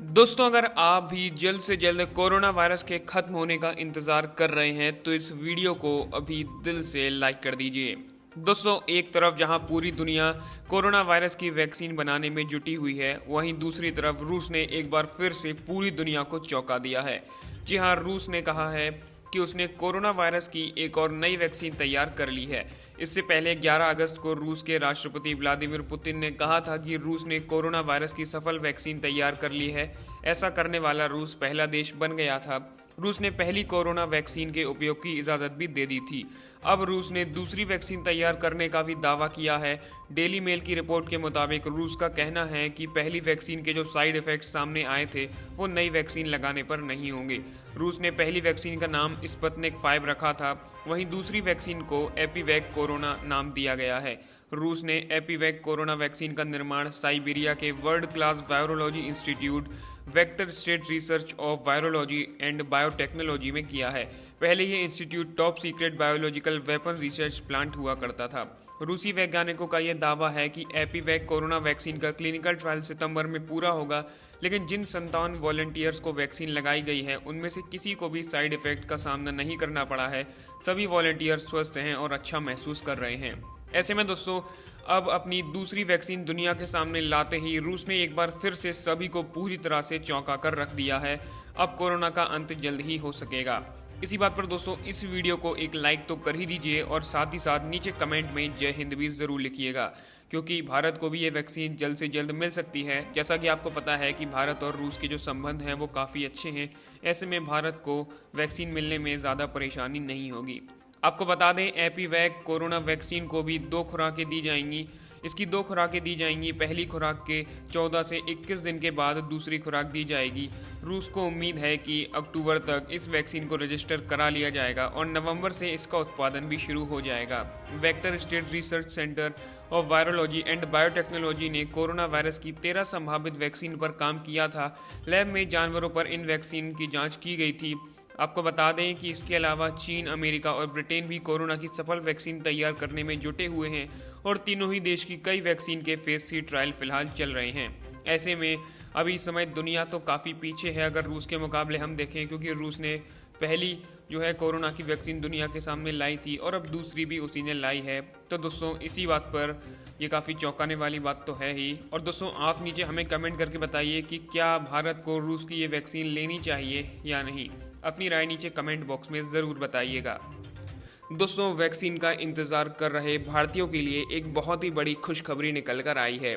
दोस्तों, अगर आप भी जल्द से जल्द कोरोना वायरस के खत्म होने का इंतज़ार कर रहे हैं तो इस वीडियो को अभी दिल से लाइक कर दीजिए। दोस्तों, एक तरफ जहां पूरी दुनिया कोरोना वायरस की वैक्सीन बनाने में जुटी हुई है, वहीं दूसरी तरफ रूस ने एक बार फिर से पूरी दुनिया को चौंका दिया है। जी हां, रूस ने कहा है कि उसने कोरोना वायरस की एक और नई वैक्सीन तैयार कर ली है। इससे पहले 11 अगस्त को रूस के राष्ट्रपति व्लादिमीर पुतिन ने कहा था कि रूस ने कोरोना वायरस की सफल वैक्सीन तैयार कर ली है। ऐसा करने वाला रूस पहला देश बन गया था। रूस ने पहली कोरोना वैक्सीन के उपयोग की इजाज़त भी दे दी थी। अब रूस ने दूसरी वैक्सीन तैयार करने का भी दावा किया है। डेली मेल की रिपोर्ट के मुताबिक रूस का कहना है कि पहली वैक्सीन के जो साइड इफ़ेक्ट्स सामने आए थे वो नई वैक्सीन लगाने पर नहीं होंगे। रूस ने पहली वैक्सीन का नाम स्पुतनिक 5 रखा था, वहीं दूसरी वैक्सीन को एपीवैक कोरोना नाम दिया गया है। रूस ने एपीवैक कोरोना वैक्सीन का निर्माण साइबेरिया के world class virology institute vector state research of virology and biotechnology में किया है। पहले ये institute top secret biological weapon research plant हुआ करता था। रूसी वैज्ञानिकों का यह दावा है कि एपीवैक कोरोना वैक्सीन का क्लिनिकल ट्रायल सितंबर में पूरा होगा, लेकिन जिन 57 वॉलंटियर्स को वैक्सीन लगाई गई है उनमें से किसी को भी साइड इफेक्ट का सामना नहीं करना पड़ा है। सभी वॉलंटियर्स स्वस्थ हैं और अच्छा महसूस कर रहे हैं। ऐसे में दोस्तों, अब अपनी दूसरी वैक्सीन दुनिया के सामने लाते ही रूस ने एक बार फिर से सभी को पूरी तरह से चौंका कर रख दिया है। अब कोरोना का अंत जल्द ही हो सकेगा। इसी बात पर दोस्तों इस वीडियो को एक लाइक तो कर ही दीजिए और साथ ही साथ नीचे कमेंट में जय हिंद भी ज़रूर लिखिएगा, क्योंकि भारत को भी ये वैक्सीन जल्द से जल्द मिल सकती है। जैसा कि आपको पता है कि भारत और रूस के जो संबंध हैं वो काफ़ी अच्छे हैं। ऐसे में भारत को वैक्सीन मिलने में ज़्यादा परेशानी नहीं होगी। आपको बता दें, एपीवैक कोरोना वैक्सीन को भी 2 खुराकें दी जाएंगी। इसकी 2 खुराकें दी जाएंगी। पहली खुराक के 14 से 21 दिन के बाद दूसरी खुराक दी जाएगी। रूस को उम्मीद है कि अक्टूबर तक इस वैक्सीन को रजिस्टर करा लिया जाएगा और नवंबर से इसका उत्पादन भी शुरू हो जाएगा। Vector state research centre of virology and biotechnology ने कोरोना वायरस की 13 संभावित वैक्सीन पर काम किया था। लैब में जानवरों पर इन वैक्सीन की जाँच की गई थी। आपको बता दें कि इसके अलावा चीन, अमेरिका और ब्रिटेन भी कोरोना की सफल वैक्सीन तैयार करने में जुटे हुए हैं और तीनों ही देश की कई वैक्सीन के फेज 3 ट्रायल फिलहाल चल रहे हैं। ऐसे में अभी इस समय दुनिया तो काफ़ी पीछे है अगर रूस के मुकाबले हम देखें, क्योंकि रूस ने पहली जो है कोरोना की वैक्सीन दुनिया के सामने लाई थी और अब दूसरी भी उसी ने लाई है। तो दोस्तों इसी बात पर ये काफ़ी चौंकाने वाली बात तो है ही। और दोस्तों आप नीचे हमें कमेंट करके बताइए कि क्या भारत को रूस की ये वैक्सीन लेनी चाहिए या नहीं। अपनी राय नीचे कमेंट बॉक्स में ज़रूर बताइएगा। दोस्तों, वैक्सीन का इंतज़ार कर रहे भारतीयों के लिए एक बहुत ही बड़ी खुशखबरी निकल कर आई है।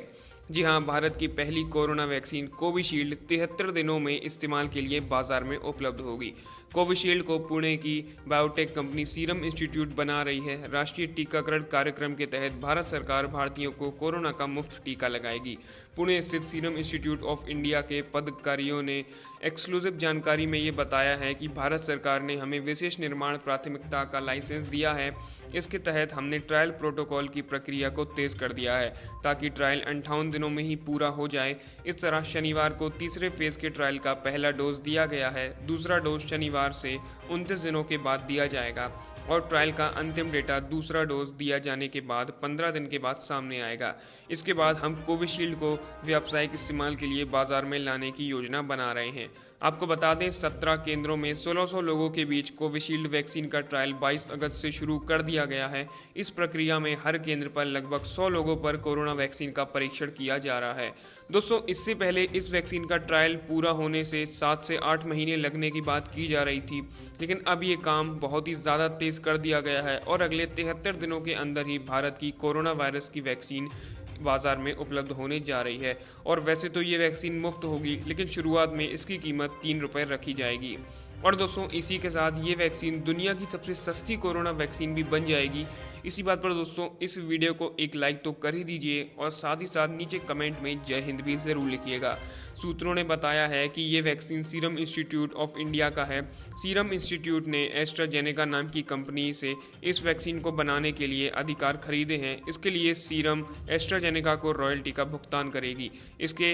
जी हां, भारत की पहली कोरोना वैक्सीन कोविशील्ड 73 दिनों में इस्तेमाल के लिए बाजार में उपलब्ध होगी। कोविशील्ड को पुणे की बायोटेक कंपनी सीरम इंस्टीट्यूट बना रही है। राष्ट्रीय टीकाकरण कार्यक्रम के तहत भारत सरकार भारतीयों को कोरोना का मुफ्त टीका लगाएगी। पुणे स्थित सीरम इंस्टीट्यूट ऑफ इंडिया के पदाधिकारियों ने एक्सक्लूसिव जानकारी में ये बताया है कि भारत सरकार ने हमें विशेष निर्माण प्राथमिकता का लाइसेंस दिया है। इसके तहत हमने ट्रायल प्रोटोकॉल की प्रक्रिया को तेज कर दिया है ताकि ट्रायल 58 दिनों में ही पूरा हो जाए। इस तरह शनिवार को तीसरे फेज के ट्रायल का पहला डोज दिया गया है। दूसरा डोज शनिवार से 29 दिनों के बाद दिया जाएगा और ट्रायल का अंतिम डेटा दूसरा डोज दिया जाने के बाद 15 दिन के बाद सामने आएगा। इसके बाद हम कोविशील्ड को व्यावसायिक इस्तेमाल के लिए बाजार में लाने की योजना बना रहे हैं। आपको बता दें, 17 केंद्रों में 1600 लोगों के बीच कोविशील्ड वैक्सीन का ट्रायल 22 अगस्त से शुरू कर दिया गया है। इस प्रक्रिया में हर केंद्र पर लगभग 100 लोगों पर कोरोना वैक्सीन का परीक्षण किया जा रहा है। दोस्तों, इससे पहले इस वैक्सीन का ट्रायल पूरा होने से 7 से 8 महीने लगने की बात की जा रही थी, लेकिन अब ये काम बहुत ही ज़्यादा तेज़ कर दिया गया है और अगले 73 दिनों के अंदर ही भारत की कोरोना वायरस की वैक्सीन बाजार में उपलब्ध होने जा रही है। और वैसे तो ये वैक्सीन मुफ्त होगी, लेकिन शुरुआत में इसकी कीमत 3 रुपये रखी जाएगी। और दोस्तों इसी के साथ ये वैक्सीन दुनिया की सबसे सस्ती कोरोना वैक्सीन भी बन जाएगी। इसी बात पर दोस्तों इस वीडियो को एक लाइक तो कर ही दीजिए और साथ ही साथ नीचे कमेंट में जय हिंद भी ज़रूर लिखिएगा। सूत्रों ने बताया है कि ये vaccine serum institute of India का है। सीरम इंस्टीट्यूट ने एस्ट्राजेनेका नाम की कंपनी से इस वैक्सीन को बनाने के लिए अधिकार खरीदे हैं। इसके लिए सीरम एस्ट्राजेनेका को रॉयल्टी का भुगतान करेगी। इसके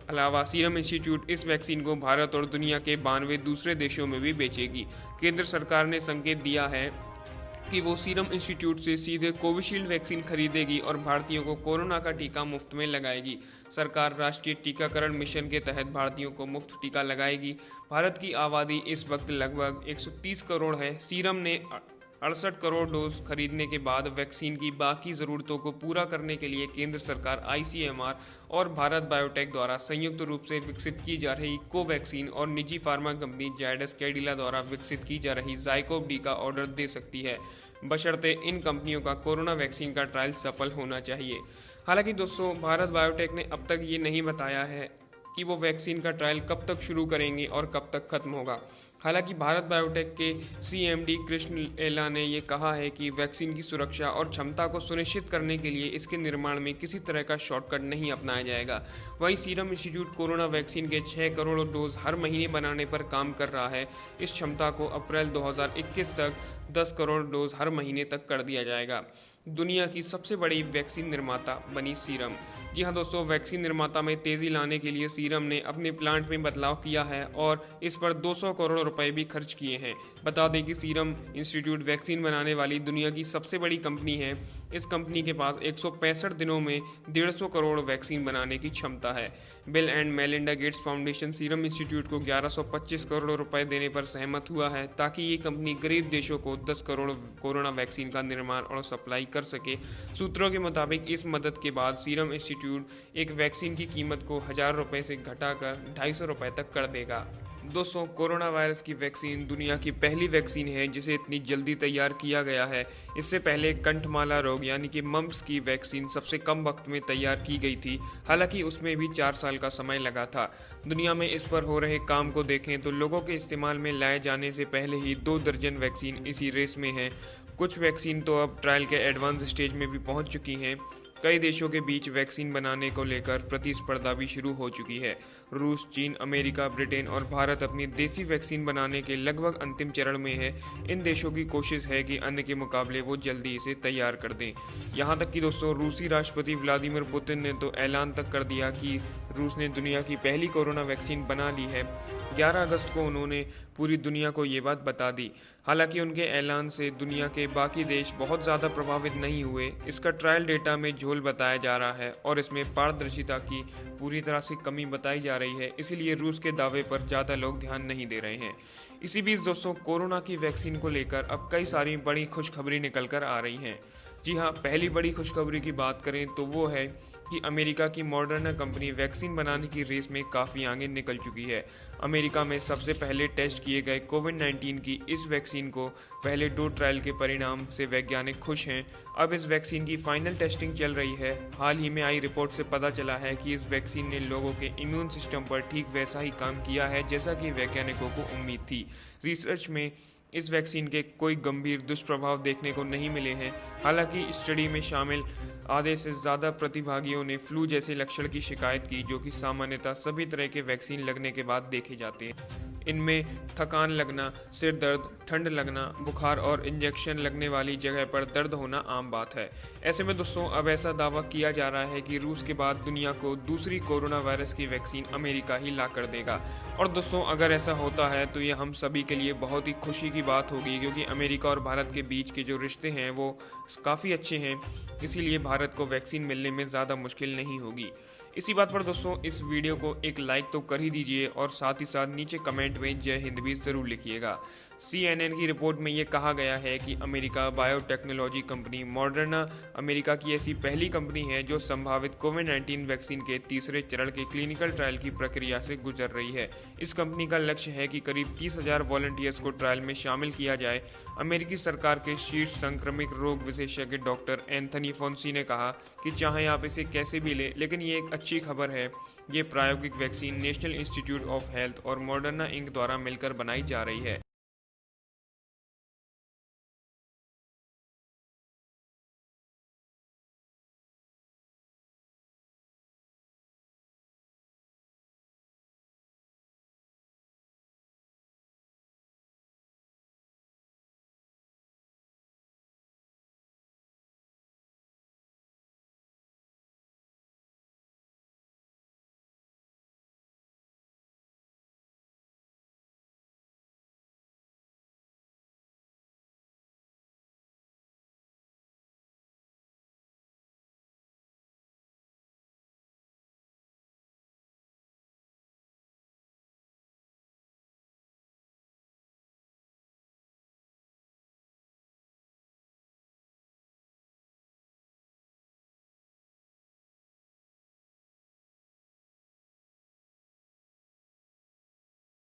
अलावा सीरम इंस्टीट्यूट इस वैक्सीन को भारत और दुनिया के 92 दूसरे देशों में भी बेचेगी। केंद्र सरकार ने संकेत दिया है कि वो सीरम इंस्टीट्यूट से सीधे कोविशील्ड वैक्सीन खरीदेगी और भारतीयों को कोरोना का टीका मुफ्त में लगाएगी। सरकार राष्ट्रीय टीकाकरण मिशन के तहत भारतीयों को मुफ्त टीका लगाएगी। भारत की आबादी इस वक्त लगभग 130 करोड़ है। सीरम ने 68 करोड़ डोज खरीदने के बाद वैक्सीन की बाकी ज़रूरतों को पूरा करने के लिए केंद्र सरकार ICMR और भारत बायोटेक द्वारा संयुक्त रूप से विकसित की जा रही कोवैक्सीन और निजी फार्मा कंपनी जायडस कैडिला द्वारा विकसित की जा रही ज़ाइकोव डी का ऑर्डर दे सकती है, बशर्ते इन कंपनियों का कोरोना वैक्सीन का ट्रायल सफल होना चाहिए। हालांकि दोस्तों, भारत बायोटेक ने अब तक ये नहीं बताया है कि वो वैक्सीन का ट्रायल कब तक शुरू करेंगे और कब तक खत्म होगा। हालांकि भारत बायोटेक के CMD कृष्ण एला ने ये कहा है कि वैक्सीन की सुरक्षा और क्षमता को सुनिश्चित करने के लिए इसके निर्माण में किसी तरह का शॉर्टकट नहीं अपनाया जाएगा। वहीं सीरम इंस्टीट्यूट कोरोना वैक्सीन के 6 करोड़ डोज हर महीने बनाने पर काम कर रहा है। इस क्षमता को अप्रैल 2021 तक 10 करोड़ डोज हर महीने तक कर दिया जाएगा। दुनिया की सबसे बड़ी वैक्सीन निर्माता बनी सीरम। जी हाँ दोस्तों, वैक्सीन निर्माता में तेज़ी लाने के लिए सीरम ने अपने प्लांट में बदलाव किया है और इस पर 200 करोड़ रुपए भी खर्च किए हैं। बता दें कि सीरम इंस्टीट्यूट वैक्सीन बनाने वाली दुनिया की सबसे बड़ी कंपनी है। इस कंपनी के पास 165 दिनों में 150 करोड़ वैक्सीन बनाने की क्षमता है। Bill and Melinda Gates foundation serum institute को 1125 करोड़ रुपए देने पर सहमत हुआ है ताकि ये कंपनी गरीब देशों को 10 करोड़ कोरोना वैक्सीन का निर्माण और सप्लाई कर सके। सूत्रों के मुताबिक इस मदद के बाद सीरम इंस्टीट्यूट एक वैक्सीन की कीमत को 1000 रुपये से घटाकर 250 रुपये तक कर देगा। दोस्तों, कोरोना वायरस की वैक्सीन दुनिया की पहली वैक्सीन है जिसे इतनी जल्दी तैयार किया गया है। इससे पहले कंठमाला रोग यानी कि मम्प्स की वैक्सीन सबसे कम वक्त में तैयार की गई थी, हालांकि उसमें भी 4 साल का समय लगा था। दुनिया में इस पर हो रहे काम को देखें तो लोगों के इस्तेमाल में लाए जाने से पहले ही 2 दर्जन वैक्सीन इसी रेस में हैं। कुछ वैक्सीन तो अब ट्रायल के एडवांस स्टेज में भी पहुंच चुकी हैं। कई देशों के बीच वैक्सीन बनाने को लेकर प्रतिस्पर्धा भी शुरू हो चुकी है। रूस, चीन, अमेरिका, ब्रिटेन और भारत अपनी देसी वैक्सीन बनाने के लगभग अंतिम चरण में है। इन देशों की कोशिश है कि अन्य के मुकाबले वो जल्दी इसे तैयार कर दें। यहाँ तक कि दोस्तों, रूसी राष्ट्रपति व्लादिमीर पुतिन ने तो ऐलान तक कर दिया कि रूस ने दुनिया की पहली कोरोना वैक्सीन बना ली है। 11 अगस्त को उन्होंने पूरी दुनिया को ये बात बता दी। हालांकि उनके ऐलान से दुनिया के बाकी देश बहुत ज़्यादा प्रभावित नहीं हुए। इसका ट्रायल डेटा में झोल बताया जा रहा है और इसमें पारदर्शिता की पूरी तरह से कमी बताई जा रही है, इसीलिए रूस के दावे पर ज़्यादा लोग ध्यान नहीं दे रहे हैं। इसी बीच दोस्तों, कोरोना की वैक्सीन को लेकर अब कई सारी बड़ी खुशखबरी निकल कर आ रही हैं। जी हाँ, पहली बड़ी खुशखबरी की बात करें तो वो है कि अमेरिका की मॉडर्ना कंपनी वैक्सीन बनाने की रेस में काफ़ी आगे निकल चुकी है। अमेरिका में सबसे पहले टेस्ट किए गए कोविड-19 की इस वैक्सीन को पहले 2 ट्रायल के परिणाम से वैज्ञानिक खुश हैं। अब इस वैक्सीन की फाइनल टेस्टिंग चल रही है। हाल ही में आई रिपोर्ट से पता चला है कि इस वैक्सीन ने लोगों के इम्यून सिस्टम पर ठीक वैसा ही काम किया है जैसा कि वैज्ञानिकों को उम्मीद थी। रिसर्च में इस वैक्सीन के कोई गंभीर दुष्प्रभाव देखने को नहीं मिले हैं। हालांकि स्टडी में शामिल आधे से ज़्यादा प्रतिभागियों ने फ्लू जैसे लक्षण की शिकायत की, जो कि सामान्यतः सभी तरह के वैक्सीन लगने के बाद देखे जाते हैं। इनमें थकान लगना, सिर दर्द, ठंड लगना, बुखार और इंजेक्शन लगने वाली जगह पर दर्द होना आम बात है। ऐसे में दोस्तों, अब ऐसा दावा किया जा रहा है कि रूस के बाद दुनिया को दूसरी कोरोना वायरस की वैक्सीन अमेरिका ही ला कर देगा। और दोस्तों, अगर ऐसा होता है तो ये हम सभी के लिए बहुत ही खुशी की बात होगी, क्योंकि अमेरिका और भारत के बीच के जो रिश्ते हैं वो काफ़ी अच्छे हैं। इसीलिए भारत को वैक्सीन मिलने में ज़्यादा मुश्किल नहीं होगी। इसी बात पर दोस्तों, इस वीडियो को एक लाइक तो कर ही दीजिए और साथ ही साथ नीचे कमेंट में जय हिंद भी ज़रूर लिखिएगा। CNN की रिपोर्ट में ये कहा गया है कि America biotechnology company Moderna America की ऐसी पहली कंपनी है जो संभावित कोविड-19 वैक्सीन के तीसरे चरण के क्लिनिकल ट्रायल की प्रक्रिया से गुजर रही है। इस कंपनी का लक्ष्य है कि करीब 30,000 वॉलंटियर्स को ट्रायल में शामिल किया जाए। अमेरिकी सरकार के शीर्ष संक्रमिक रोग विशेषज्ञ डॉक्टर एंथनी फॉन्सी ने कहा कि चाहे आप इसे कैसे भी लें, लेकिन ये एक अच्छी खबर है। ये प्रायोगिक vaccine national institute of health और मॉडर्ना इंक द्वारा मिलकर बनाई जा रही है।